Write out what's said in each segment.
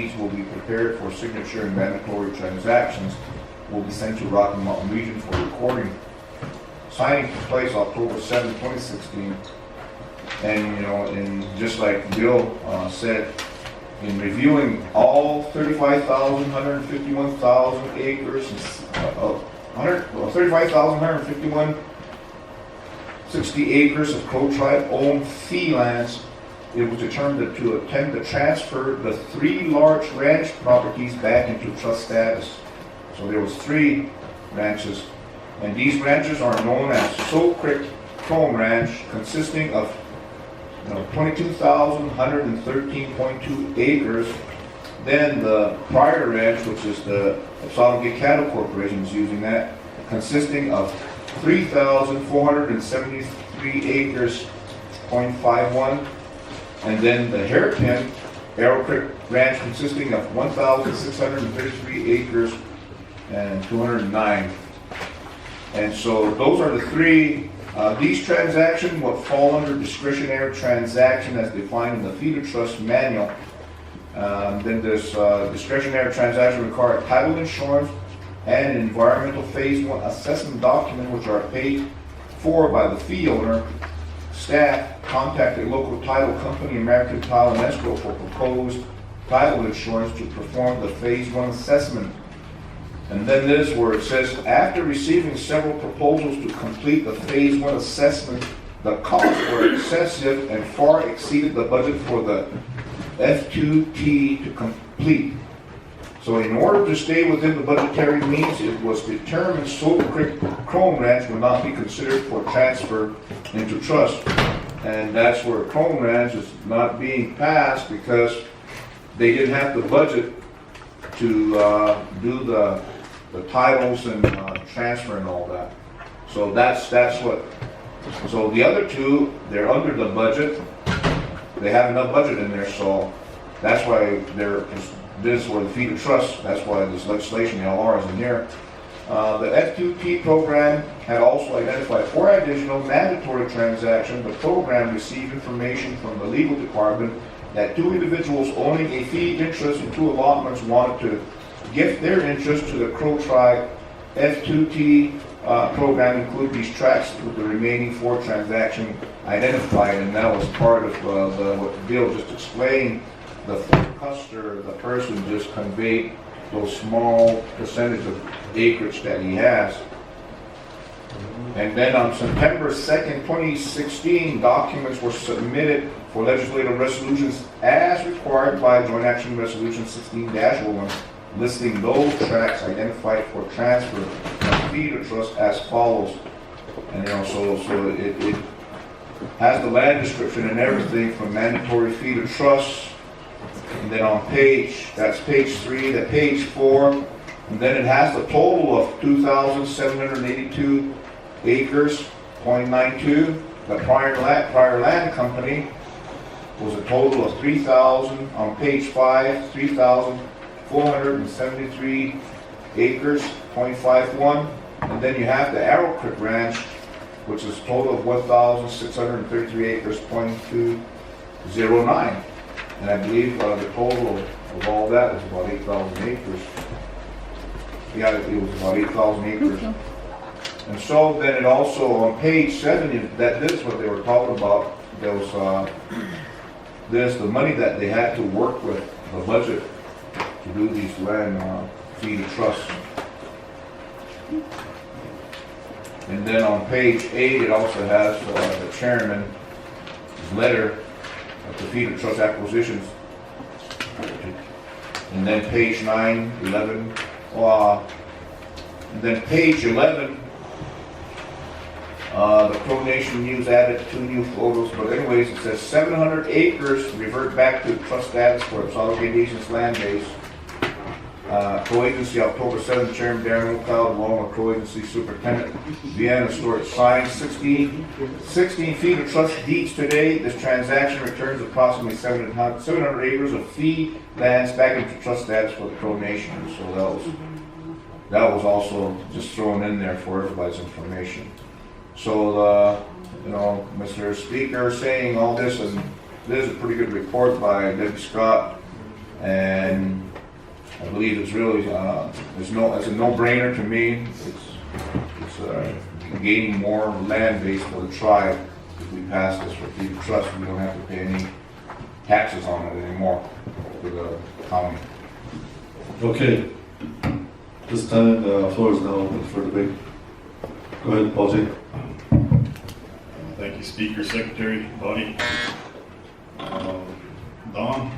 deeds will be prepared for signature and mandatory transactions will be sent to Rocky Mountain Region for recording. Signing took place October 7, 2016. And, and just like Bill said, in reviewing all 35,151,000 acres, 35,151.60 acres of Crow Tribe owned fee lands, it was determined to attempt to transfer the 3 large ranch properties back into trust status. So there was 3 ranches, and these ranches are known as Soap Creek Chrome Ranch, consisting of 22,113.2 acres. Then the prior ranch, which is the Solomon Cattle Corporation, is using that, consisting of 3,473 acres, 0.51. And then the Hairpin Arrow Creek Ranch, consisting of 1,633 acres and 209. And so those are the 3. These transactions would fall under discretionary transaction as defined in the Feeder Trust Manual. Then this discretionary transaction require title insurance and an environmental phase 1 assessment document, which are paid for by the fee owner. Staff contacted local title company American Title and Escrow for proposed title insurance to perform the phase 1 assessment. And then this where it says, after receiving several proposals to complete the phase 1 assessment, the costs were excessive and far exceeded the budget for the F2T to complete. So in order to stay within the budgetary means, it was determined Soap Creek Chrome Ranch would not be considered for transfer into trust. And that's where Chrome Ranch is not being passed because they didn't have the budget to do the titles and transfer and all that. So that's what. So the other 2, they're under the budget. They have enough budget in there, so that's why this is where the Feeder Trust. That's why this legislation, the LR, is in here. The F2T program had also identified 4 additional mandatory transactions. The program received information from the legal department that 2 individuals owning a fee interest in 2 allotments wanted to gift their interest to the Crow Tribe. F2T program include these tracts with the remaining 4 transactions identified, and that was part of what Bill just explained. The Custer, the person just conveyed those small percentage of acreage that he has. And then on September 2nd, 2016, documents were submitted for legislative resolutions as required by Joint Action Resolution 16-01, listing those tracts identified for transfer from Feeder Trust as follows. And so it has the land description and everything from mandatory Feeder Trust. And then on that's page 3, that page 4, and then it has the total of 2,782 acres, 0.92. The prior land company was a total of 3,000, on page 5, 3,473 acres, 0.51. And then you have the Arrow Creek Ranch, which is a total of 1,633 acres, 0.209. And I believe the total of all that was about 8,000 acres. Yeah, it was about 8,000 acres. And so then it also, on page 7, this is what they were talking about. There was the money that they had to work with, the budget, to do these land feeder trusts. And then on page 8, it also has the chairman's letter of the feeder trust acquisitions. And then page 9, 11, and then page 11, the Crow Nation News added 2 new photos, but anyways, it says 700 acres revert back to trust status for its obligations land base. Crow Agency, October 7th, Chairman Darren McLeod, along with Crow Agency Superintendent Vienna Stewart, signed 16 feeder trust deeds today. This transaction returns approximately 700 acres of fee lands back into trust status for the Crow Nation. So that was also just thrown in there for everybody's information. So, Mr. Speaker saying all this, and this is a pretty good report by Debbie Scott. And I believe it's really, it's a no-brainer to me. It's gaining more land base for the tribe. If we pass this for Feed the Trust, we don't have to pay any taxes on it anymore for the county. Okay. This time, the floor is now open for debate. Go ahead, Paul J. Thank you, Speaker, Secretary, body. Don,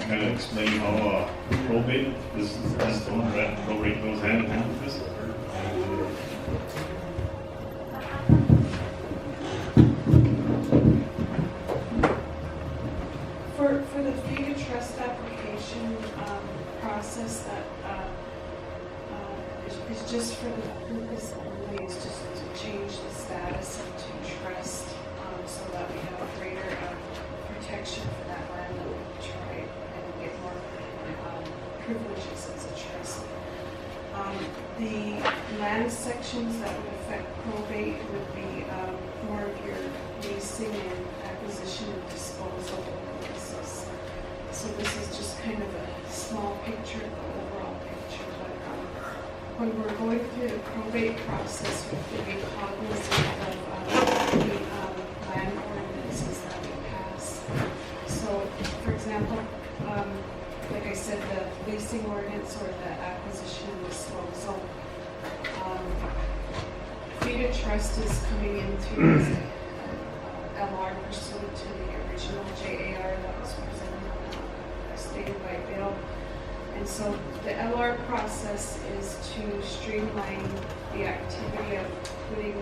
kind of explain how probate, this probate goes hand in hand with this. For the Feed a Trust application process, that is just for the purpose only, is just to change the status into trust, so that we have a greater protection for that land that we try and get more privileges as a trust. The land sections that would affect probate would be more of your leasing and acquisition and disposal purposes. So this is just kind of a small picture of the overall picture, but when we're going through the probate process, we have to be cognizant of the land ordinances that we pass. So, for example, like I said, the leasing ordinance or the acquisition and disposal, Feed a Trust is coming into LR pursuant to the original JAR that was presented, stated by Bill. And so the LR process is to streamline the activity of putting the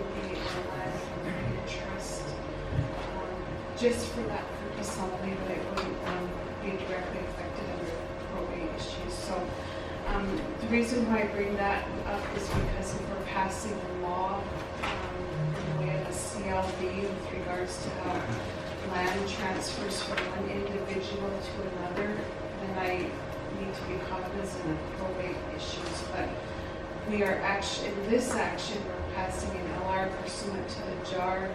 land in Feed a Trust, just for that purpose only, but it wouldn't be directly affected under probate issues. So the reason why I bring that up is because if we're passing a law in the way of a CLB with regards to how land transfers from one individual to another, then I need to be cognizant of probate issues. But we are actually, in this action, we're passing an LR pursuant to the JAR,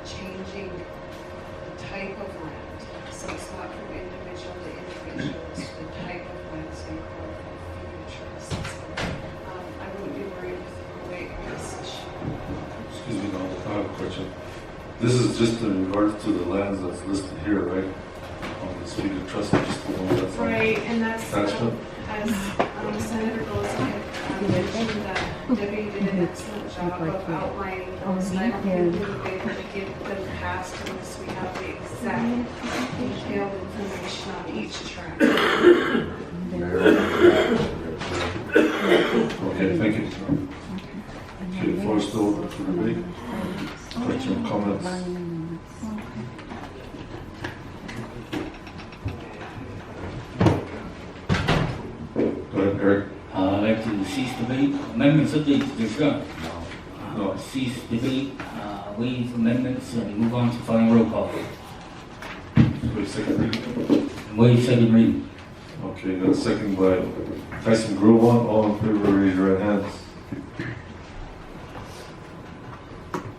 changing the type of land. So it's not from individual to individual, it's the type of land, so you call it Feed a Trust. So, I wouldn't be worried with probate on this issue. Excuse me, no, I have a question. This is just in regards to the lands that's listed here, right? On the Feed a Trust, just the one that's on Right, and that's, attachment. as Senator Rose had mentioned, that Debbie did an excellent job of outlining those. And I don't think we would be able to get them passed unless we have the exact detailed information on each tract. Okay, thank you. Okay, the floor is still open for debate. Question, comments? Go ahead, Eric. I'd like to cease debate. Amendments of the discussion. No. Cease debate, waive amendments, and move on to final roll call. Wait, second reading. Waive second reading. Okay, got a second by Tyson Grobon. All in favor, raise your right hands.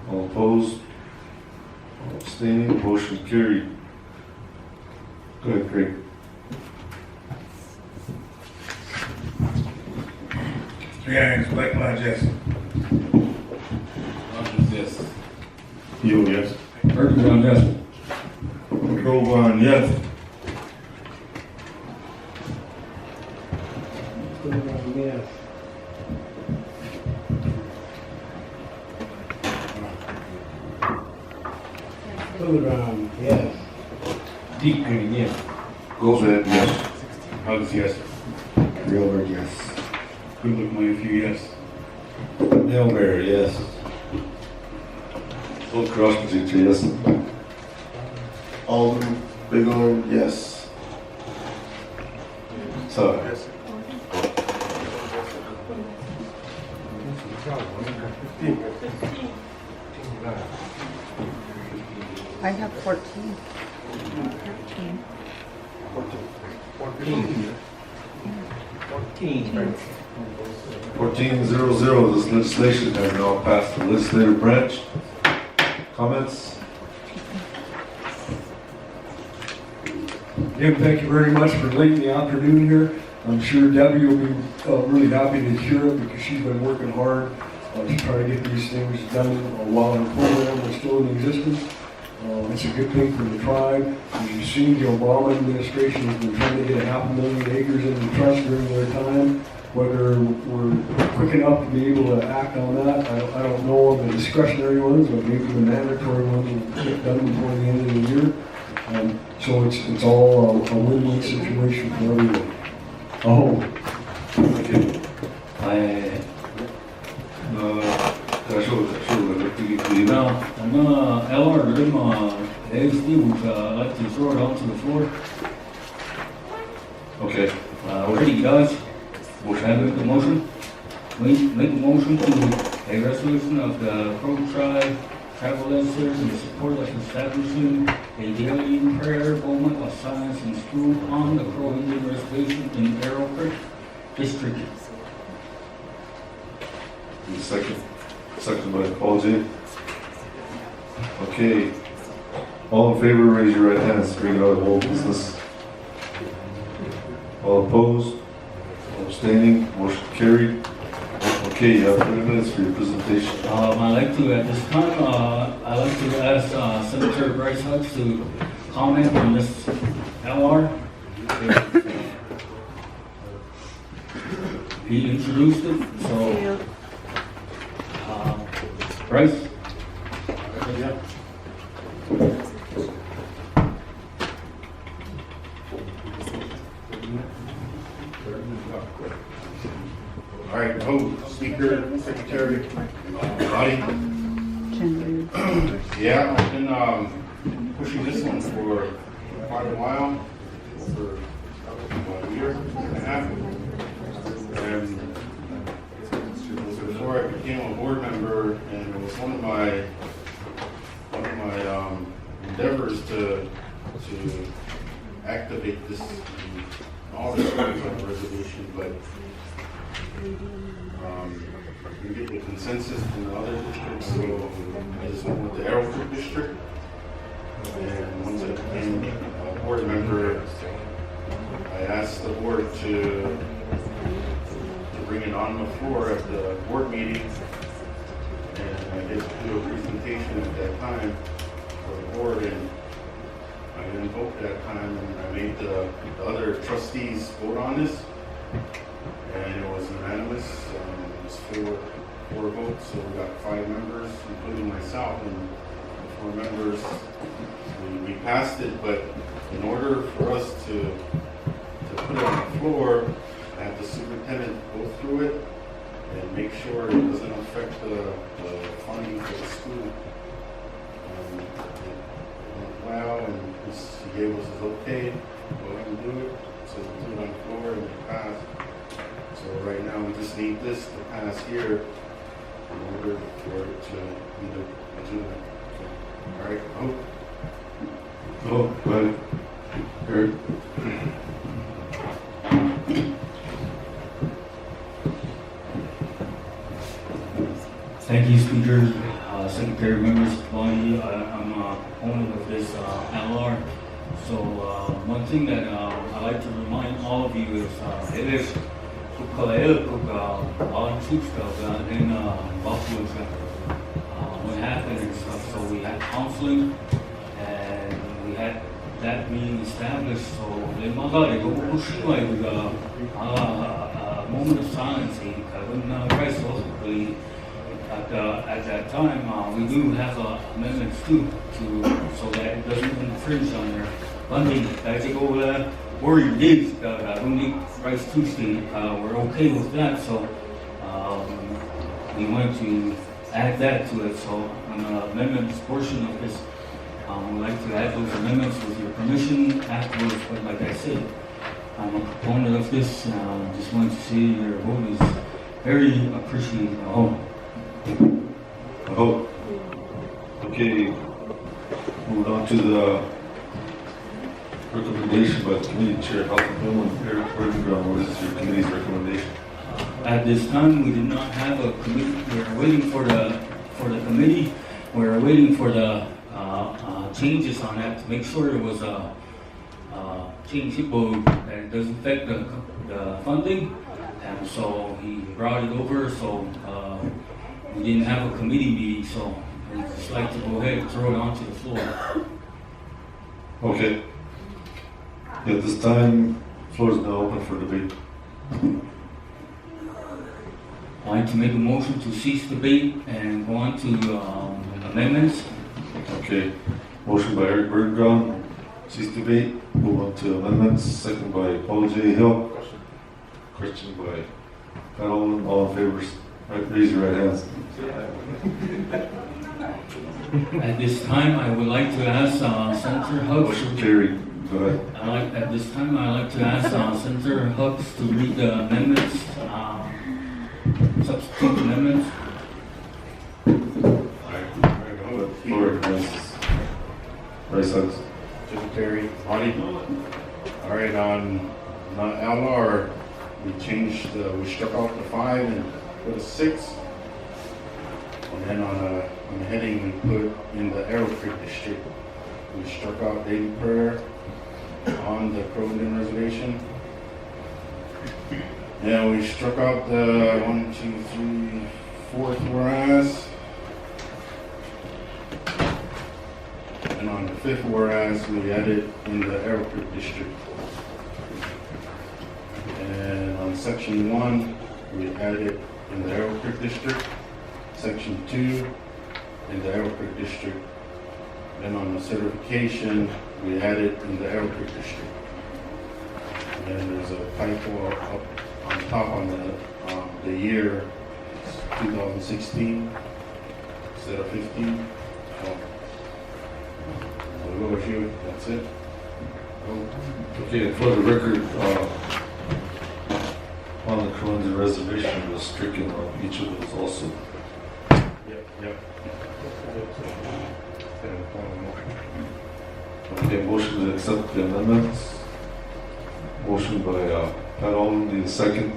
All opposed? All abstaining? Motion carried. Go ahead, Craig. Three ayes, Black Lodge, yes. Rogers, yes. You, yes. Bergeron, yes. Groban, yes. Yes. Yes. Deep Green, yes. Gozad, yes. Hugs, yes. Gilbert, yes. Good look, my few yes. Milbury, yes. Vote Crosby, yes. Alderman Bigelow, yes. So, I have 14. 14-0-0, this legislation has now passed the legislative branch. Comments? Again, thank you very much for late in the afternoon here. I'm sure Debbie will be really happy to hear it because she's been working hard to try to get these things done while our program is still in existence. It's a good thing for the tribe. As you've seen, the Obama administration has been trying to get 500,000 acres in the trust during their time. Whether we're quick enough to be able to act on that, I don't know of the discretionary ones, but maybe the mandatory ones will get done before the end of the year. So it's all a win-win situation for everyone. Oh. Okay. LR, ASD would like to throw it onto the floor. Okay. Already does. Can I make a motion? Make a motion to a resolution of the Crow Tribe Tribal Legislators in support of establishing a daily prayer moment of silence in school on the Crow Indian Reservation in Arrow Creek District. Second by Paul J. Okay. All in favor, raise your right hands. Bring it out of old business. All opposed? Abstaining? Motion carried. Okay, you have 30 minutes for your presentation. I'd like to, at this time, I'd like to ask Senator Bryce Huggs to comment on this LR. He introduced it, so Bryce? All right, Speaker, Secretary, body. Yeah, I've been pushing this one for quite a while, for about a year and a half. And it was before I became a board member, and it was one of my endeavors to activate this all the tribes on the reservation, but we get the consensus from the other districts, so I just went with the Arrow Creek district. And once I became a board member, I asked the board to bring it on the floor at the board meeting, and I did do a presentation at that time for the board, and I invoked that time, and I made the other trustees vote on this, and it was unanimous. It was four votes, so we got 5 members, including myself, and 4 members. We passed it, but in order for us to put it on the floor, I had the superintendent go through it and make sure it doesn't affect the funding for the school. Well, and he gave us his okay, go ahead and do it. So we put it on the floor and it passed. So right now we just need this to pass here in order for it to be legitimate. So, all right, Oh, go ahead. Eric. Thank you, Speaker, Secretary, members of the body. I'm a proponent of this LR. So one thing that I'd like to remind all of you is it is in Buffalo what happened and stuff. So we had counseling and we had that being established. So a moment of silence when Christ was really at that time, we do have amendments too, so that it doesn't infringe on their funding. As you go worry days, only Rice Tuesday, we're okay with that. So we wanted to add that to it. So on the amendments portion of this, we'd like to add those amendments with your permission afterwards. But like I said, I'm a proponent of this. Just wanted to see your vote is very appreciated. Okay, moving on to the recommendation by the committee chair, Health and Human Eric Bergenground. What is your committee's recommendation? At this time, we did not have a committee. We are waiting for the committee. We are waiting for the changes on that to make sure it was change it, but that it doesn't affect the funding. And so he brought it over, so we didn't have a committee meeting, so we'd just like to go ahead and throw it onto the floor. Okay. At this time, floor is now open for debate. I'd like to make a motion to cease debate and go on to amendments. Okay. Motion by Eric Bergeron, cease debate, move on to amendments, second by Paul J. Hill. Question by Pat Olin, all in favor, raise your right hands. At this time, I would like to ask Senator Hugs. Motion carried, go ahead. At this time, I'd like to ask Senator Hugs to read the amendments, substitute amendments. Floor advances. Rice Hugs. Secretary, Audie. All right, on LR, we changed, we struck out the 5 and put a 6. And then on the heading, we put in the Arrow Creek District, we struck out daily prayer on the Crow Indian Reservation. Yeah, we struck out the 1, 2, 3, 4th whereas. And on the 5th whereas, we added in the Arrow Creek District. And on section 1, we added in the Arrow Creek District. Section 2, in the Arrow Creek District. Then on the certification, we added in the Arrow Creek District. And then there's a typo up on top on the year, it's 2016 instead of 15. So, we'll go with you, that's it. Okay, for the record, on the Crow Indian Reservation was stricken on each of those also. Yep. Okay, motion to accept the amendments. Motion by Pat Olin, the second.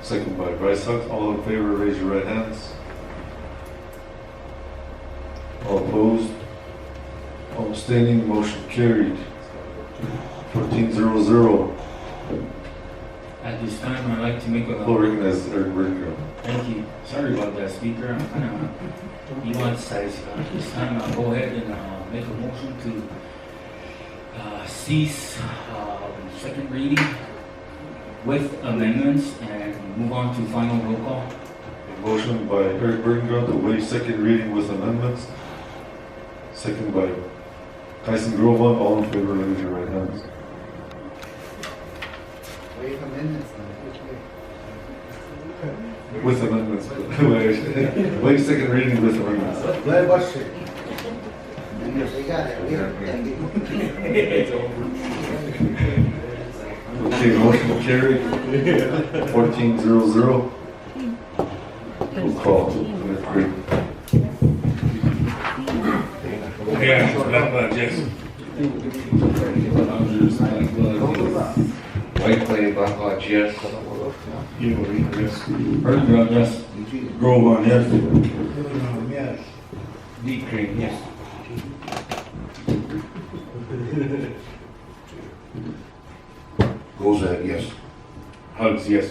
Second by Bryce Huck. All in favor, raise your right hands. All opposed? All abstaining, motion carried. 14-0-0. At this time, I'd like to make a. Floor recognizes Eric Bergeron. Thank you. Sorry about that, Speaker. I'm kind of nuanced. At this time, I'll go ahead and make a motion to cease second reading with amendments and move on to final roll call. Motion by Eric Bergeron to waive second reading with amendments. Second by Tyson Grovan. All in favor, raise your right hands. Waive amendments now. With amendments. Waive second reading with amendments. Let us see. We got it. We got it. Okay, motion carried. 14-0-0. We'll call. Yes. White Clay, Blackhawk, yes. Bergeron, yes. Groveon, yes. Yes. Deep Creek, yes. Gozak, yes. Hugs, yes.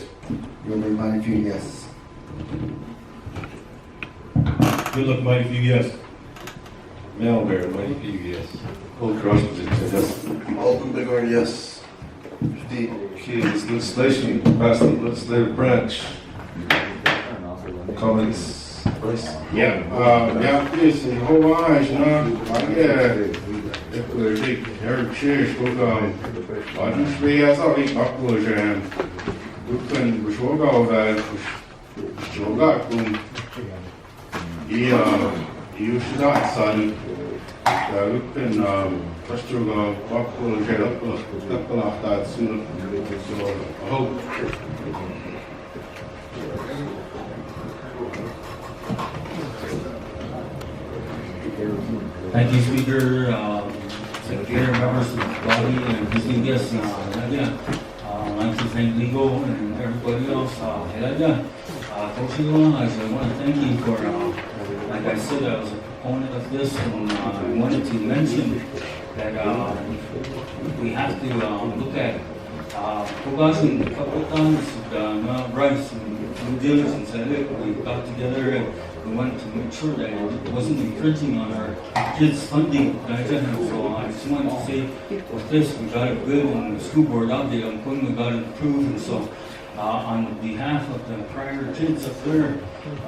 Gilbert Bonnefield, yes. Good luck, Mighty Few, yes. Melbear, Mighty Few, yes. Old Crossman, yes. Alden Bighorn, yes. Okay, this legislation passed the legislative branch. Comments, Bryce? Ja, is een hoage, ik heb church ook dus we zal ik aflozen. We kunnen besproken over yoga kun je staat zijn we kunnen first yoga aflozen op dat zien zo hoop. Thank you, Speaker, Secretary, members of the body, and visiting guests. I'd like to thank legal and everybody else. Coach Ila, I want to thank you for, like I said, I was a proponent of this, and I wanted to mention that we have to look at. Pugasin, Kapitan, Rice, and due diligence, we got together and we wanted to make sure that it wasn't infringing on our kids' funding. So I just wanted to say, with this, we got it good, and the school board out there, I'm putting we got it approved, and so on behalf of the prior kids up there,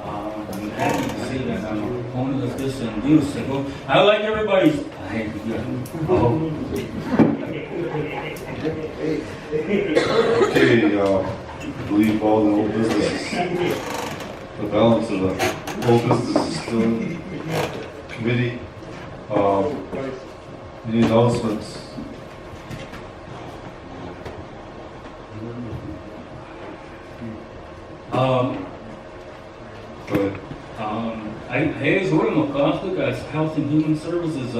I'm happy to say that I'm a proponent of this and do so. I like everybody's. Okay, I believe all the old business, the balance of the old business is still in committee. Any announcements? Go ahead. Hayes Roy McCaustic as Health and Human Services.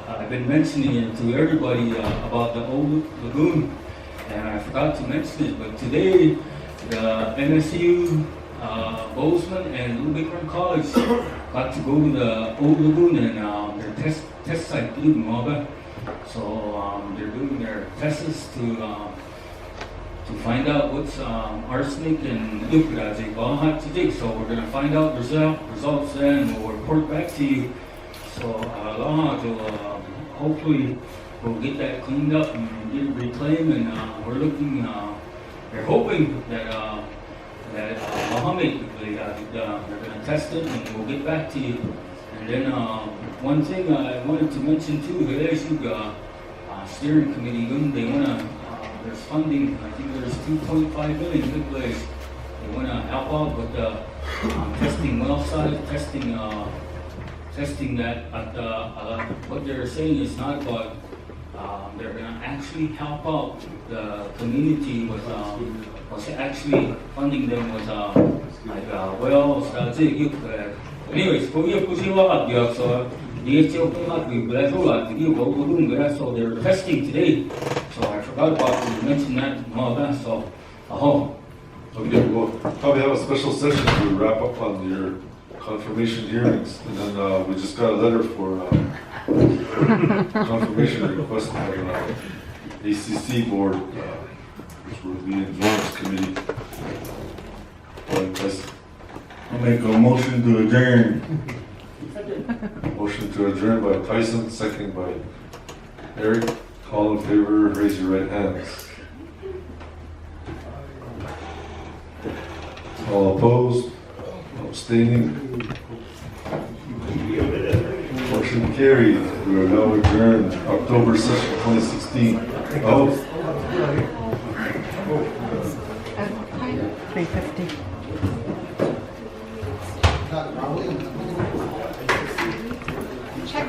I've been mentioning it to everybody about the old lagoon, and I forgot to mention it, but today the MSU, Bozeman, and Little Bighorn College got to go to the old lagoon and their test site in Moga. So they're doing their tests to find out what's arsenic and liquid all have to dig. So we're going to find out results and we'll report back to you. So hopefully we'll get that cleaned up and get it reclaimed, and we're looking, we're hoping that Mohammed, they're going to test it and we'll get back to you. And then one thing I wanted to mention too, the steering committee, they want to, there's funding, I think there's 2.5 million They want to help out with testing well size, testing that what they're saying is not about, they're going to actually help out the community with, what's actually funding them with wells, anyways, so so they're testing today, so I forgot about to mention that, so, Okay, we'll probably have a special session to wrap up on your confirmation hearings, and then we just got a letter for confirmation request from ACC board, which will be in Jones committee. I'll make a motion to adjourn. Motion to adjourn by Tyson, second by Eric. All in favor, raise your right hands. All opposed, abstaining. Motion carried. We are now adjourned. October session 2016. Oh. 3:50. Check.